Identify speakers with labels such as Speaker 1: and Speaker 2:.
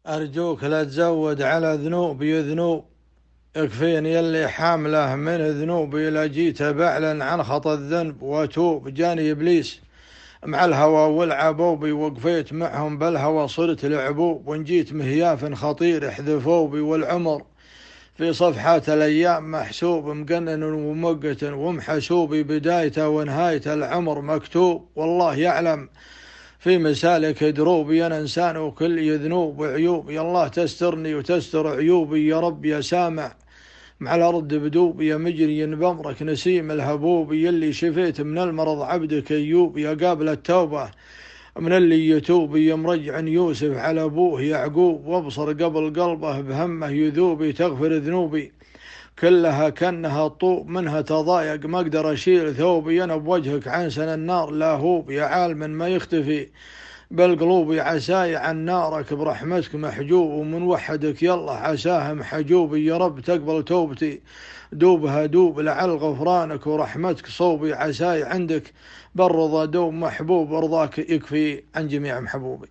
Speaker 1: أرجوك لا تزود على ذنوبي ذنوب، يكفيني اللي حامله من ذنوبي. لا جيت بعلن عن خطى الذنب وأتوب، جاني إبليس مع الهوى والعبوبي، وقفيت معهم بالهوى صرت العبوب. وإن جيت مهياف خطير احذفوبي، والعمر في صفحات الأيام محسوب، مقنن ومقت ومحسوبي، بدايته ونهايته العمر مكتوب. والله يعلم في مسالك دروبي، أنا إنسان وكل ذنوب وعيوب. يا الله تسترني وتستر عيوبي، يا رب يا سامع مع الأرض بدوب، يا مجري بأمرك نسيم الهبوب. يلي شفيت من المرض عبدك أيوب، يا قابل التوبة من اللي يتوب، يا مرجع يوسف على أبوه يعقوب. وابصر قبل قلبه بهمه يذوب، تغفر ذنوبي كلها كأنها طوب، منها تضايق ما أقدر أشيل ثوبي. أنا بوجهك عنسن النار لاهوب، يا عالم ما يختفي بالقلوب. عساي عن نارك برحمتك محجوب، ومن وحدك يلا عساه محجوب. يا رب تقبل توبتي دوبها دوب، لعل غفرانك ورحمتك صوبي. عساي عندك بالرضا دوب محبوب، رضاك يكفي عن جميع محبوبي.